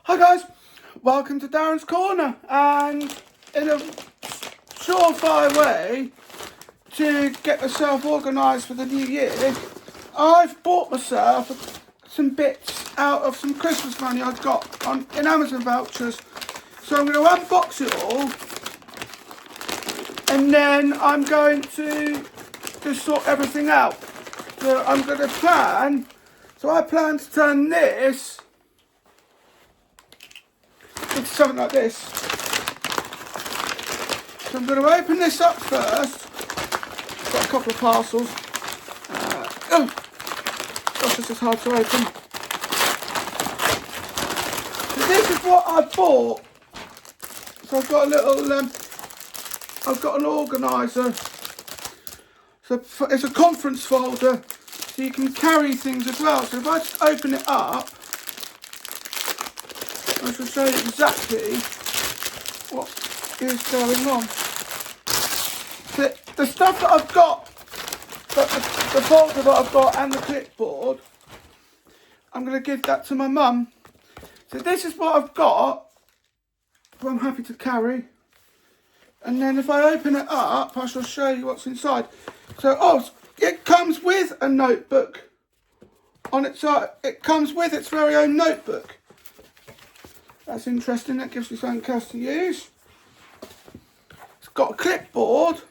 Hi guys, welcome to Daren's Corner, and in a surefire way to get myself organised for the new year, I've bought myself some bits out of some Christmas money I've got in Amazon vouchers. So I'm going to unbox it all, and then I'm going to just sort everything out. So I'm going to plan, I plan to turn this into something like this. So I'm going to open this up first. Got a couple of parcels. Gosh, this is hard to open. So this is what I bought. So I've got a little, I've got an organiser. So it's a conference folder, so you can carry things as well. So if I just open it up, I shall show you exactly what is going on. The stuff that I've got, the folder that I've got and the clipboard, I'm going to give that to my mum. So this is what I've got, what I'm happy to carry. And then if I open it up, I shall show you what's inside. So, it comes with a notebook on its side. It comes with its very own notebook. That's interesting, that gives me something else to use. It's got a clipboard.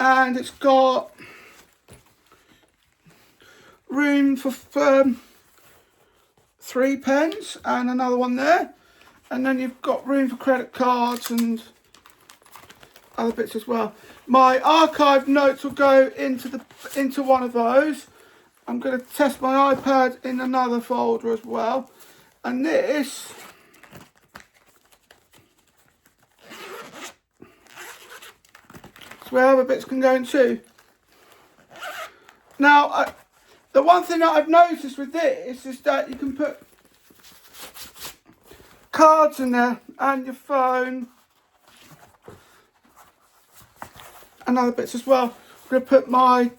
And it's got room for 3 pens and another one there. And then you've got room for credit cards and other bits as well. My archive notes will go into one of those. I'm going to test my iPad in another folder as well. And this is where other bits can go into. Now, the one thing that I've noticed with this is that you can put cards in there and your phone and other bits as well. I'm going to put my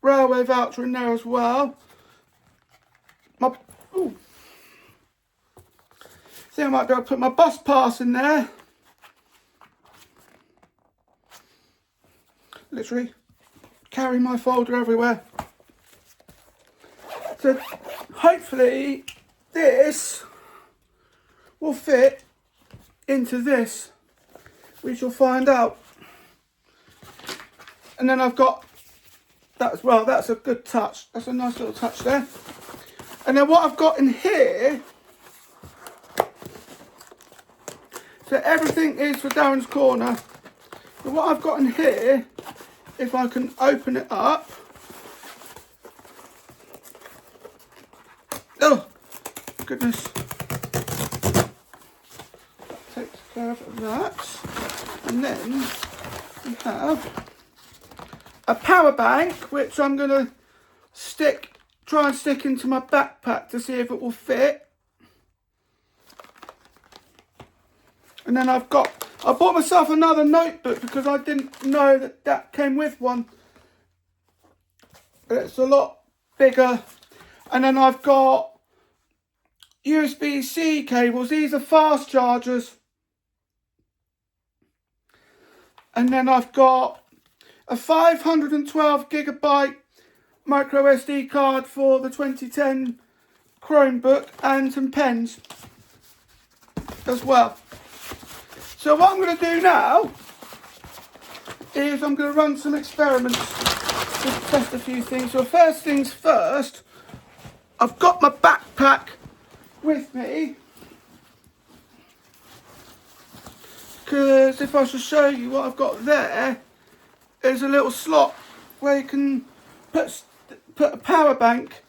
railway voucher in there as well. I think I might be able to put my bus pass in there. Literally carry my folder everywhere. So hopefully this will fit into this. We shall find out. And then I've got that as well. That's a good touch. That's a nice little touch there. And then what I've got in here, so everything is for Daren's Corner. But what I've got in here, if I can open it up. Oh, goodness. Takes care of that. And then we have a power bank, which I'm going to try and stick into my backpack to see if it will fit. And then I bought myself another notebook because I didn't know that came with one. But it's a lot bigger. And then I've got USB-C cables. These are fast chargers. And then I've got a 512 gigabyte micro SD card for the 2010 Chromebook and some pens as well. So what I'm going to do now is I'm going to run some experiments to test a few things. So first things first, I've got my backpack with me, because if I should show you what I've got there, is a little slot where you can put a power bank.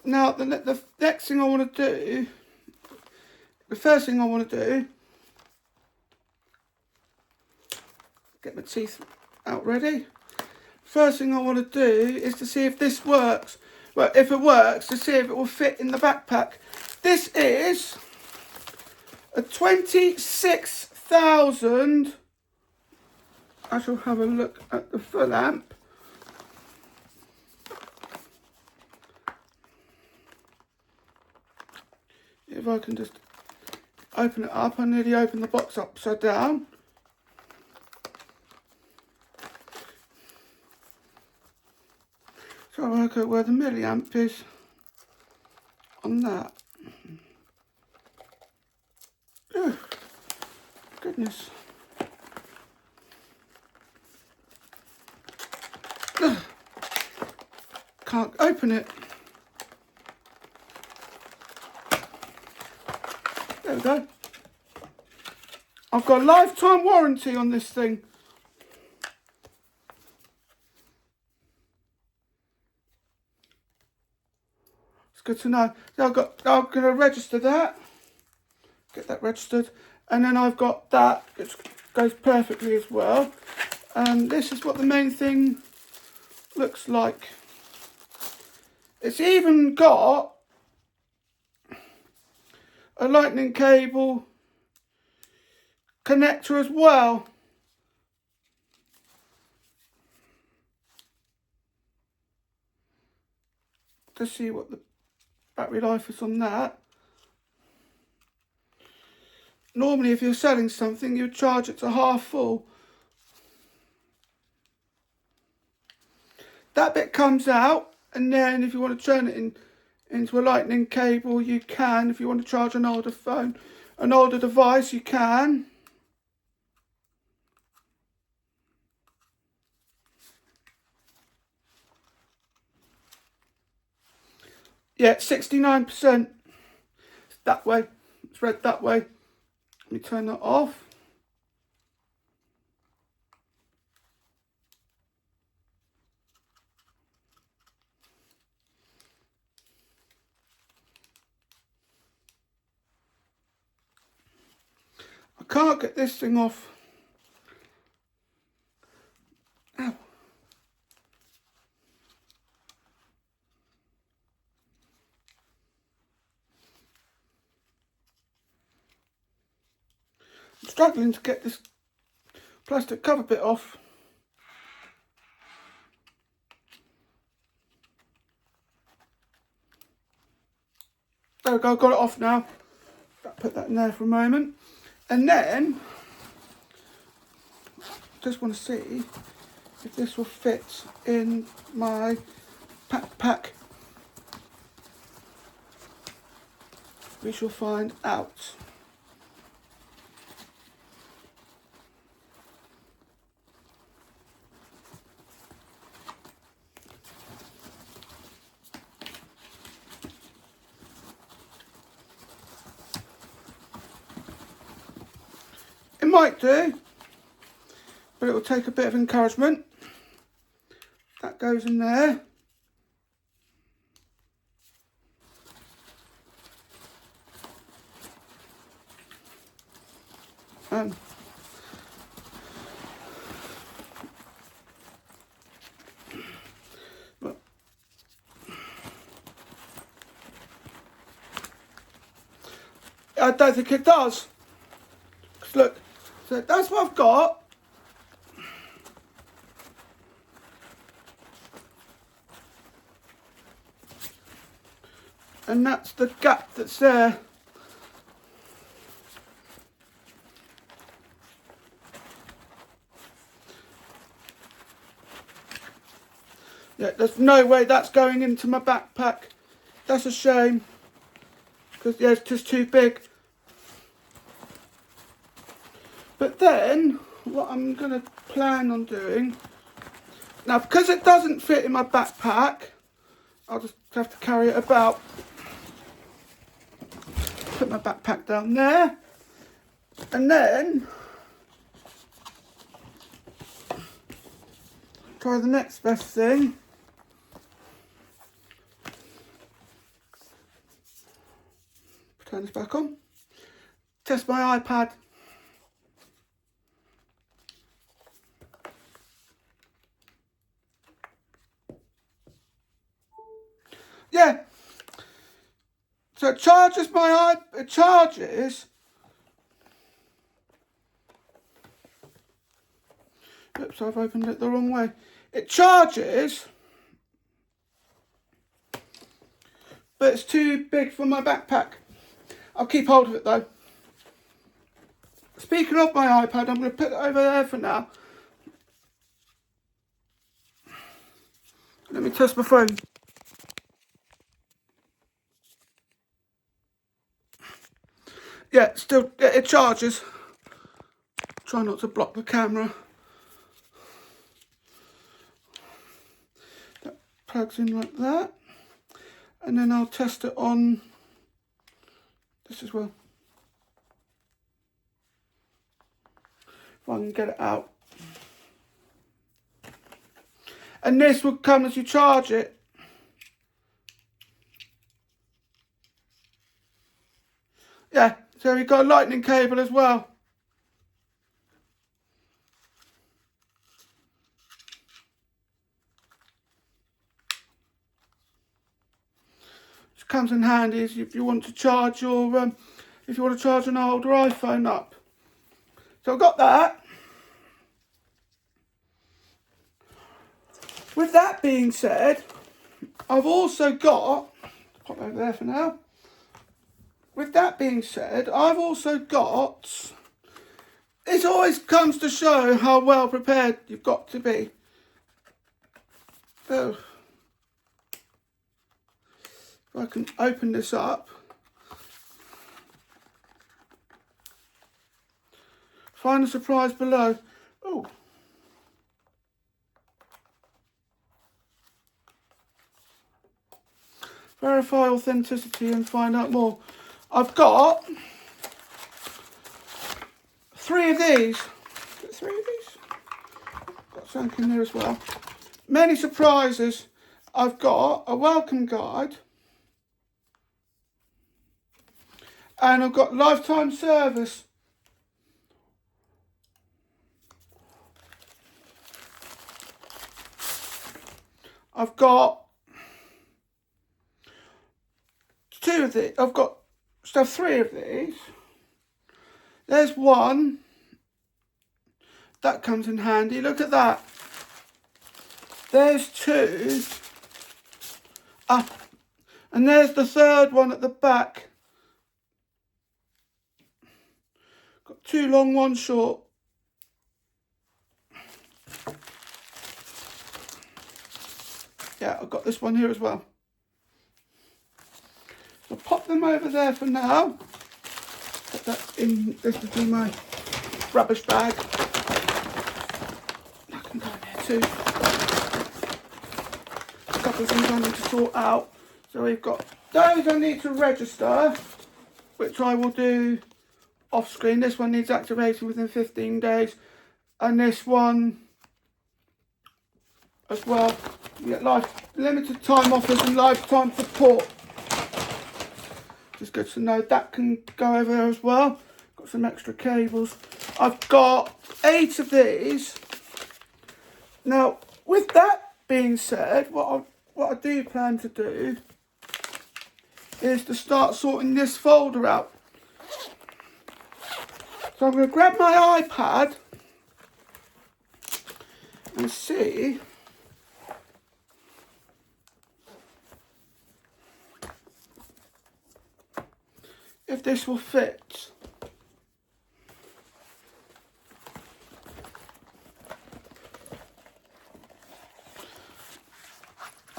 Now the next thing I want to do, the first thing I want to do, get my teeth out ready. First thing I want to do is to see if this works. Well, if it works, to see if it will fit in the backpack. This is a 26,000. I shall have a look at the full amp. If I can just open it up, I nearly opened the box upside down. So I work out where the milliamp is on that. Oh, goodness. Ugh. Can't open it. There we go. I've got a lifetime warranty on this thing. It's good to know. So I'm going to register that. Get that registered. And then I've got that, which goes perfectly as well. And this is what the main thing looks like. It's even got a lightning cable connector as well. To see what the battery life is on that. Normally if you're selling something you charge it to half full. That bit comes out, and then if you want to turn it into a lightning cable you can. If you want to charge an older phone, an older device, you can. Yeah, 69%. It's that way. It's read that way. Let me turn that off. I can't get this thing off. Ow. I'm struggling to get this plastic cover bit off. There we go, got it off now. Put that in there for a moment. And then, just want to see if this will fit in my backpack. We shall find out. It might do, but it will take a bit of encouragement. That goes in there. But I don't think it does. 'Cause look, so that's what I've got. And that's the gap that's there. Yeah, there's no way that's going into my backpack. That's a shame. Because, yeah, it's just too big. But then, what I'm going to plan on doing... Now, because it doesn't fit in my backpack, I'll just have to carry it about. Put my backpack down there. And then... try the next best thing. Turn this back on. Test my iPad. Yeah. So it charges my iPad. It charges. Oops, I've opened it the wrong way. It charges, but it's too big for my backpack. I'll keep hold of it though. Speaking of my iPad, I'm going to put it over there for now. Let me test my phone. Yeah, still, it charges. Try not to block the camera. That plugs in like that. And then I'll test it on this as well. If I can get it out. And this will come as you charge it. Yeah, so we've got a lightning cable as well. Which comes in handy if you want to charge your if you want to charge an older iPhone up. So I've got that. With that being said, I've also got, pop over there for now. With that being said, I've also got, it always comes to show how well prepared you've got to be. So, if I can open this up. Find a surprise below. Oh. Verify authenticity and find out more. I've got 3 of these. Three of these? Got something in there as well. Many surprises. I've got a welcome guide. And I've got lifetime service. I've got 2 of these. I've got 3 of these. There's one. That comes in handy. Look at that. There's 2. And there's the 3rd one at the back. Got 2 long, 1 short. Yeah, I've got this one here as well. So I'll pop them over there for now. Put that in, this will be my rubbish bag. I can go in here too. A couple of things I need to sort out. So we've got those I need to register, which I will do off screen. This one needs activation within 15 days. And this one as well. You get limited time offers and lifetime support. Just good to know that can go over there as well. Got some extra cables. I've got 8 of these. Now, with that being said, what I do plan to do is to start sorting this folder out. So I'm going to grab my iPad and see if this will fit.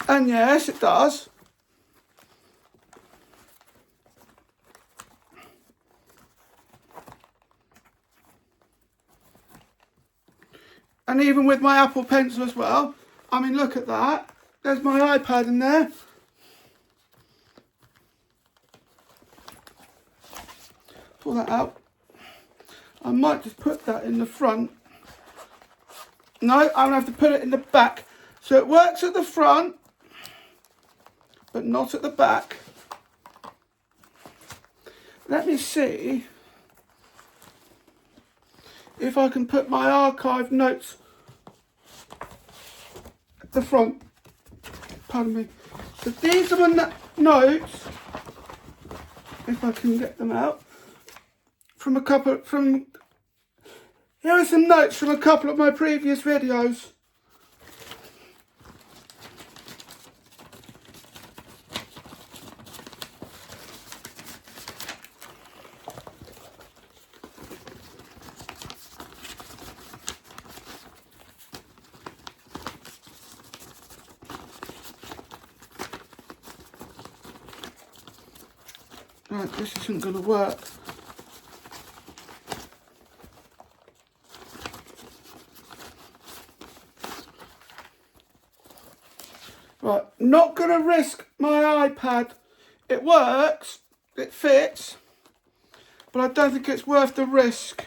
And yes, it does. And even with my Apple Pencil as well. I mean, look at that. There's my iPad in there. Pull that out. I might just put that in the front. No, I'm going to have to put it in the back. So it works at the front, but not at the back. Let me see if I can put my archive notes at the front. Pardon me. So these are my notes, if I can get them out. Here are some notes from a couple of my previous videos. Right, this isn't going to work. Right, not going to risk my iPad. It works, it fits, but I don't think it's worth the risk.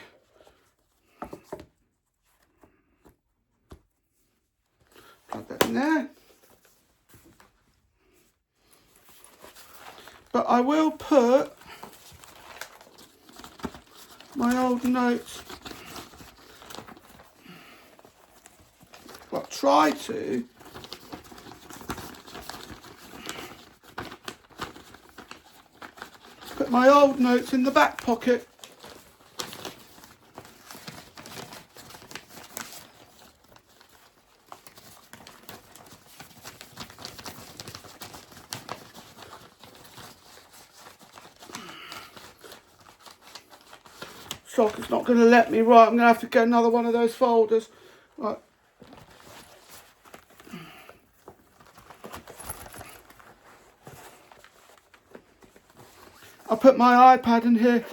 Plug that in there. But I will put my old notes, well, try to, put my old notes in the back pocket. Socket's not going to let me. Right, I'm going to have to get another one of those folders. Right. I'll put my iPad in here.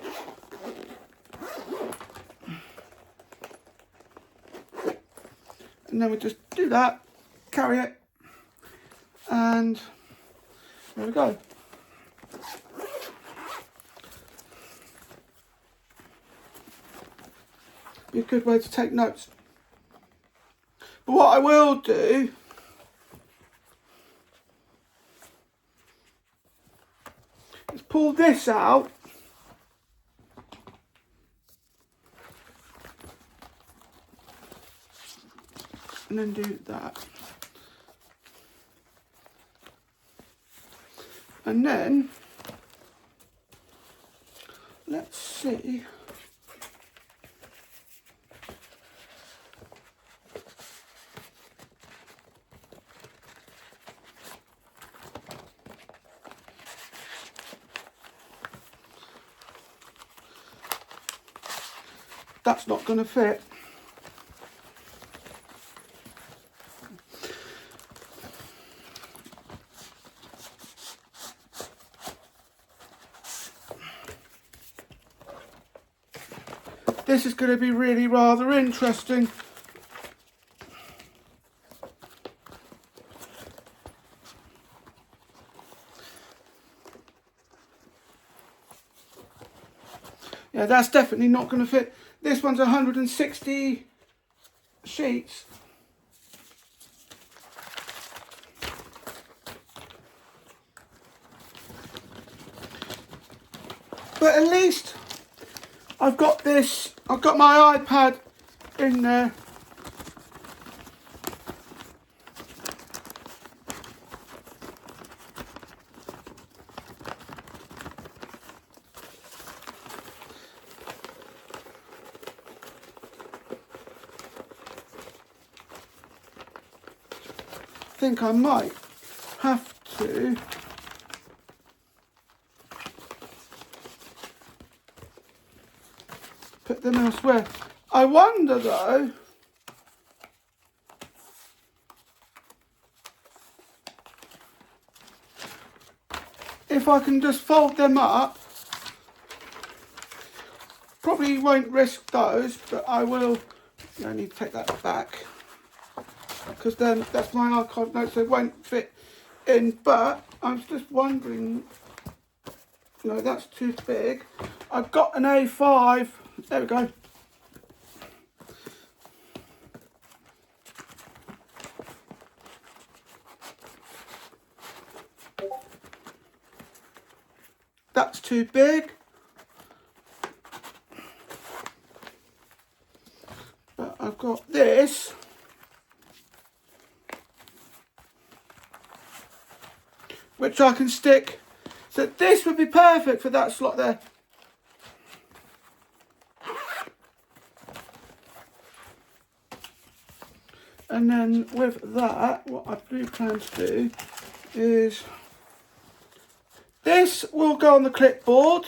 And then we just do that, carry it, and there we go. Be a good way to take notes. But what I will do is pull this out and then do that. And then let's see. That's not going to fit. This is going to be really rather interesting. Yeah, that's definitely not going to fit. This one's 160 sheets. But at least I've got this, I've got my iPad in there. I think I might have to put them elsewhere. I wonder though if I can just fold them up. Probably won't risk those, but I will. I need to take that back because then that's my archive notes, so it won't fit in. But I was just wondering, no, that's too big. I've got an A5. There we go. That's too big. But I've got this. Which I can stick. So this would be perfect for that slot there. And then with that, what I do plan to do is this will go on the clipboard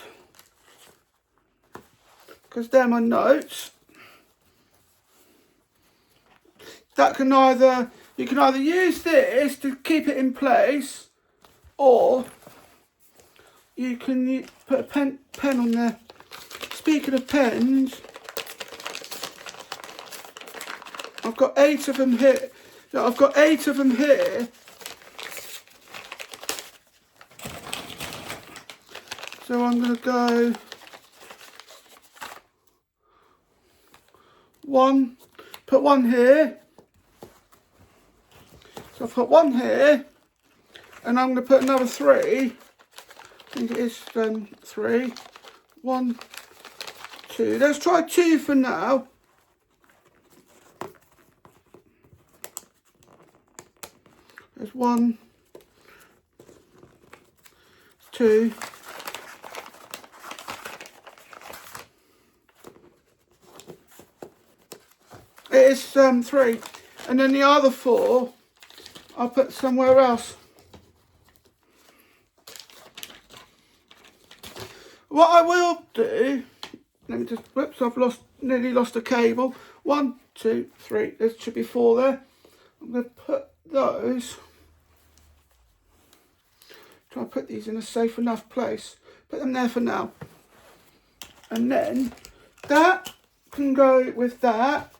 because they're my notes. That can either, you can either use this to keep it in place, or you can put a pen on there. Speaking of pens, I've got 8 of them here. I've got 8 of them here. So I'm going to go 1, put 1 here. So I've put 1 here, and I'm going to put another 3. I think it is 3. 1, 2. Let's try 2 for now. There's 1, 2. It is 3, and then the other 4 I'll put somewhere else. What I will do, let me just, whoops, I've nearly lost a cable. 1, 2, 3, there should be 4 there. I'm going to put those, try and put these in a safe enough place. Put them there for now. And then that can go with that.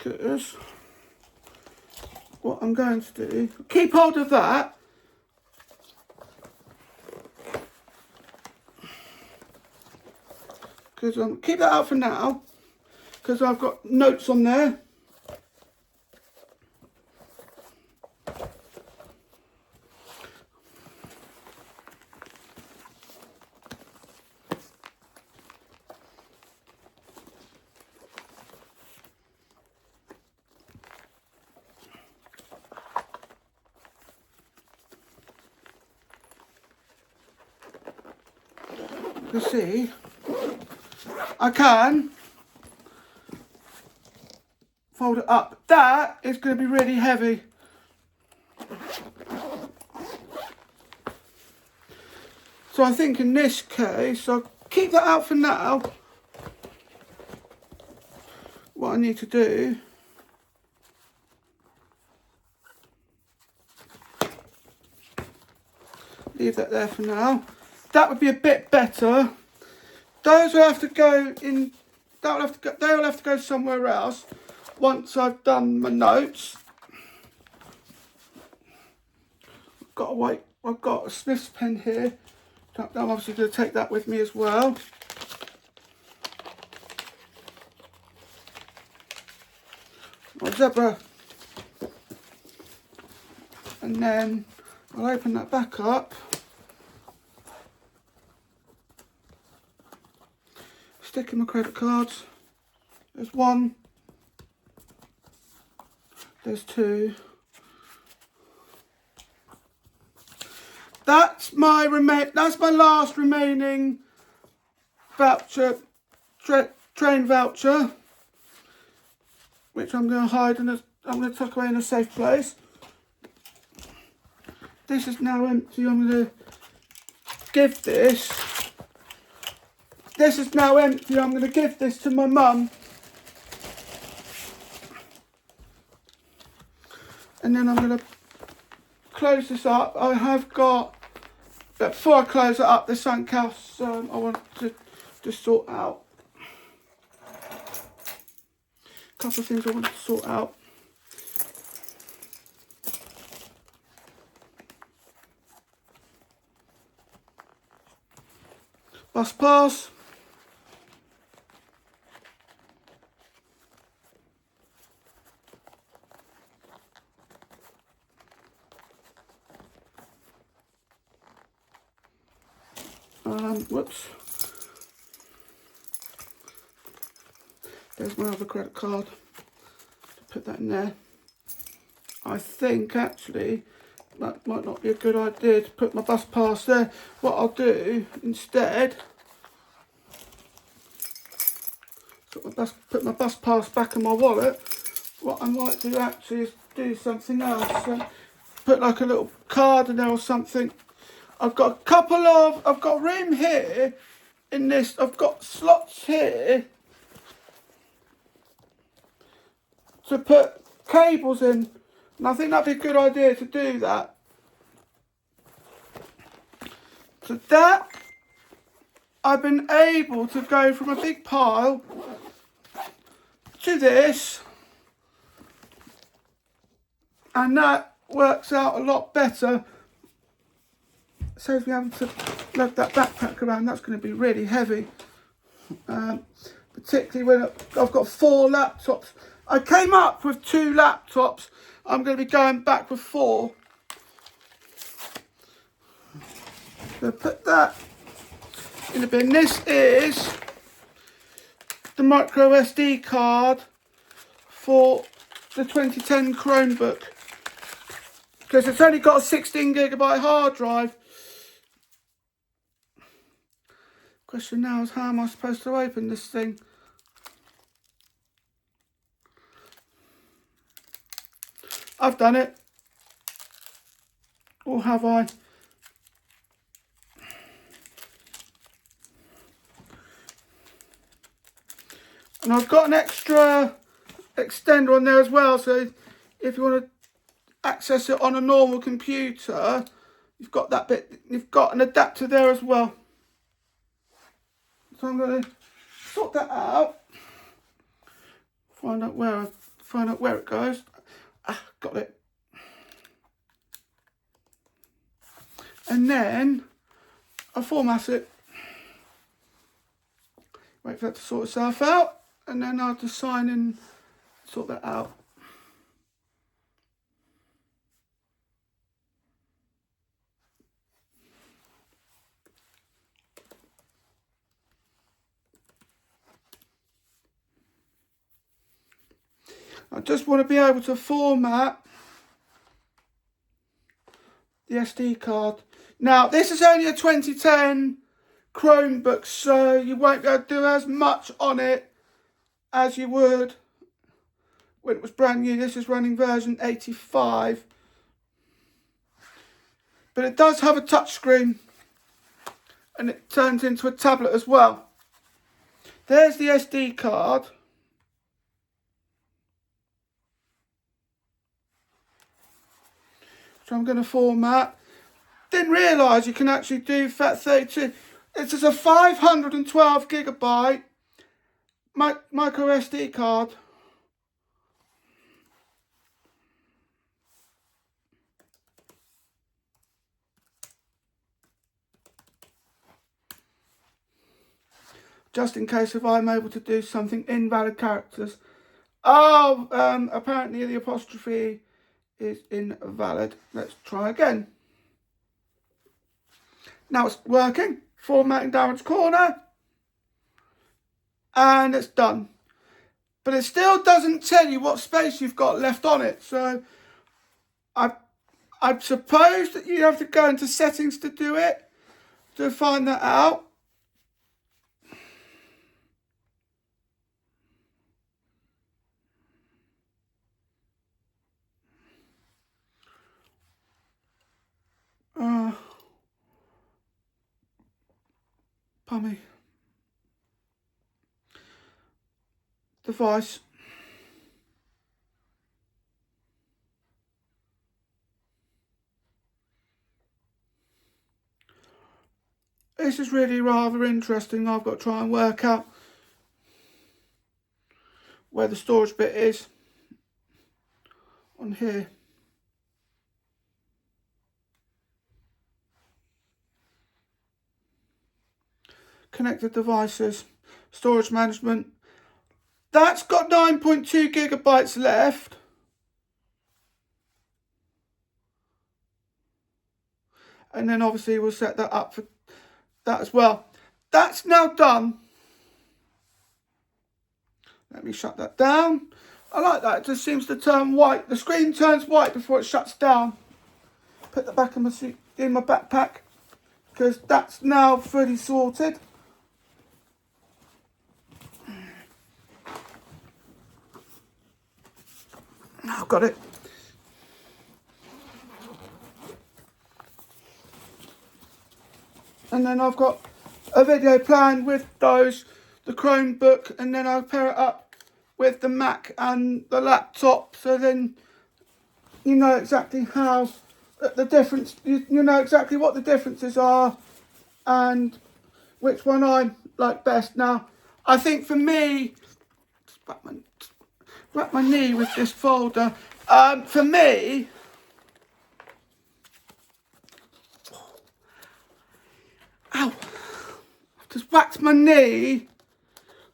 Because what I'm going to do, keep hold of that. Because keep that out for now. Because I've got notes on there. You see, I can fold it up. That is going to be really heavy. So I think in this case, I'll keep that out for now. What I need to do, leave that there for now. That would be a bit better. Those will have to go in. They will have to go somewhere else once I've done my notes. I've got a Smith's pen here. I'm obviously going to take that with me as well. My zebra. And then I'll open that back up. Stick in my credit cards. There's 1. There's 2. That's my last remaining voucher, train voucher, which I'm going to hide and I'm going to tuck away in a safe place. This is now empty. I'm going to give this. This is now empty. I'm going to give this to my mum. And then I'm going to close this up. I have got, but before I close it up, there's something else I want to sort out. A couple of things I want to sort out. Bus pass. Whoops. There's my other credit card. Put that in there. I think actually that might not be a good idea to put my bus pass there. What I'll do instead, put my bus pass back in my wallet. What I might do actually is do something else. So put like a little card in there or something. I've got room here in this. I've got slots here to put cables in. And I think that'd be a good idea to do that. So that, I've been able to go from a big pile to this, and that works out a lot better. Saves me having to lug that backpack around. That's going to be really heavy, particularly when I've got 4 laptops. I came up with 2 laptops. I'm going to be going back with 4. So put that in the bin. This is the micro SD card for the 2010 Chromebook, because it's only got a 16GB hard drive. Question now is, how am I supposed to open this thing? I've done it. Or have I? And I've got an extra extender on there as well, so if you want to access it on a normal computer, you've got that bit. You've got an adapter there as well. So I'm going to sort that out. Find out where it goes. Got it. And then I format it. Wait for that to sort itself out, and then I'll have to sign in, sort that out. I just want to be able to format the SD card. Now, this is only a 2010 Chromebook, so you won't be able to do as much on it as you would when it was brand new. This is running version 85. But it does have a touchscreen, and it turns into a tablet as well. There's the SD card. So I'm going to format. Didn't realise you can actually do FAT32. This is a 512GB micro SD card. Just in case if I'm able to do something invalid characters. Oh, apparently the apostrophe is invalid. Let's try again. Now it's working. Formatting Daren's corner. And it's done. But it still doesn't tell you what space you've got left on it. So I suppose that you have to go into settings to do it, to find that out. Pummy. Device. This is really rather interesting. I've got to try and work out where the storage bit is on here. Connected devices, storage management. That's got 9.2GB left. And then obviously we'll set that up for that as well. That's now done. Let me shut that down. I like that. It just seems to turn white. The screen turns white before it shuts down. Put that back in my backpack, because that's now fully sorted. I've got it. And then I've got a video planned with the Chromebook, and then I'll pair it up with the Mac and the laptop, so then you know exactly how the difference, you know exactly what the differences are and which one I like best. Now, I think for me, just wrap my knee with this folder. For me, ow, I've just whacked my knee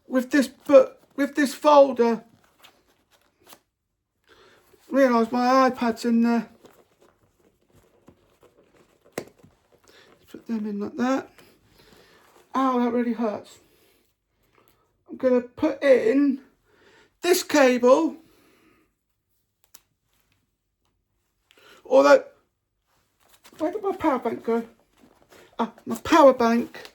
with this book, with this folder. Realise my iPad's in there. Put them in like that. Ow, that really hurts. I'm going to put in this cable. Although, where did my power bank go? Ah, my power bank.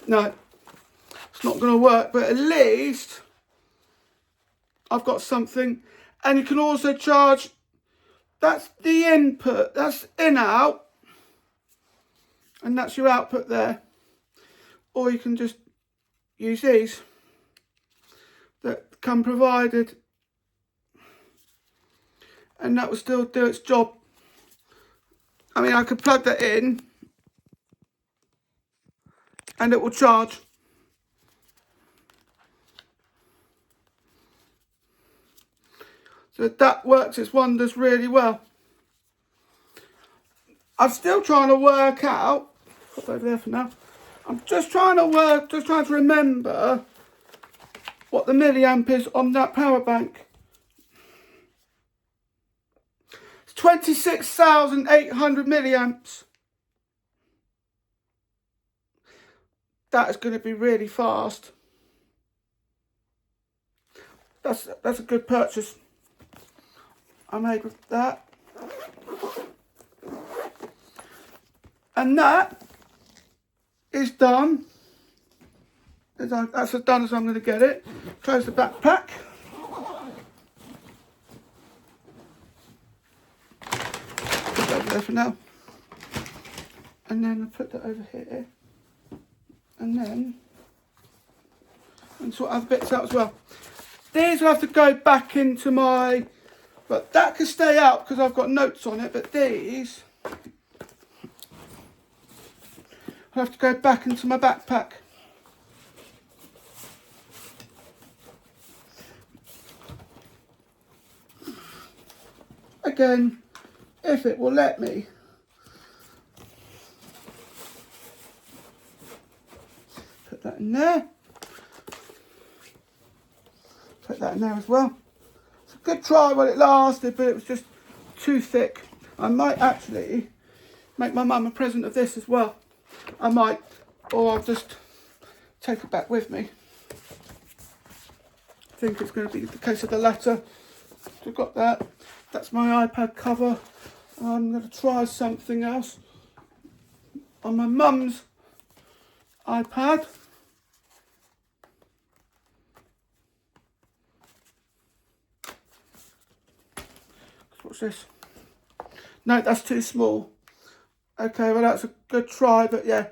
No, it's not going to work, but at least I've got something. And you can also charge, that's the input, that's in out, and that's your output there. Or you can just use these that come provided, and that will still do its job. I mean, I could plug that in and it will charge. So that works its wonders really well. I'm still trying to work out, put over there for now. I'm just trying to remember what the milliamp is on that power bank. It's 26,800 milliamps. That is going to be really fast. That's a good purchase I made with that. And that is done. That's as done as I'm going to get it. Close the backpack. Put that over there for now. And then I put that over here. And then sort other bits out as well. These will have to go back into my, but that can stay out because I've got notes on it, but these I'll have to go back into my backpack. Again, if it will let me. Put that in there. Put that in there as well. It's a good try while it lasted, but it was just too thick. I might actually make my mum a present of this as well. I might, or I'll just take it back with me. I think it's going to be the case of the latter. So I've got that. That's my iPad cover. I'm going to try something else on my mum's iPad. What's this? No, that's too small. Okay, well that's a good try, but yeah,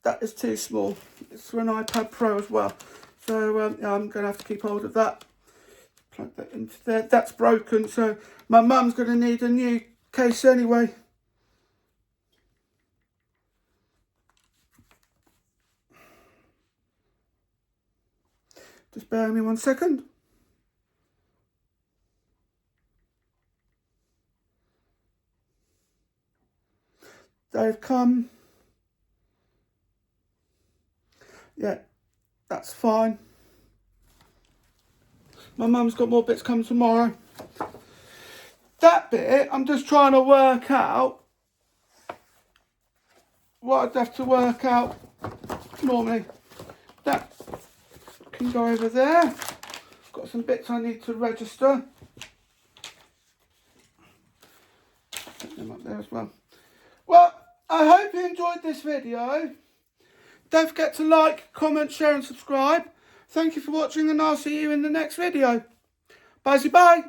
that is too small. It's for an iPad Pro as well. So yeah, I'm going to have to keep hold of that. Plug that into there. That's broken, so my mum's going to need a new case anyway. Just bear with me 1 second. They've come. Yeah, that's fine. My mum's got more bits coming tomorrow. That bit, I'm just trying to work out what I'd have to work out normally. That can go over there. Got some bits I need to register. Put them up there as well. Well, I hope you enjoyed this video. Don't forget to like, comment, share and subscribe. Thank you for watching and I'll see you in the next video. Bye-bye.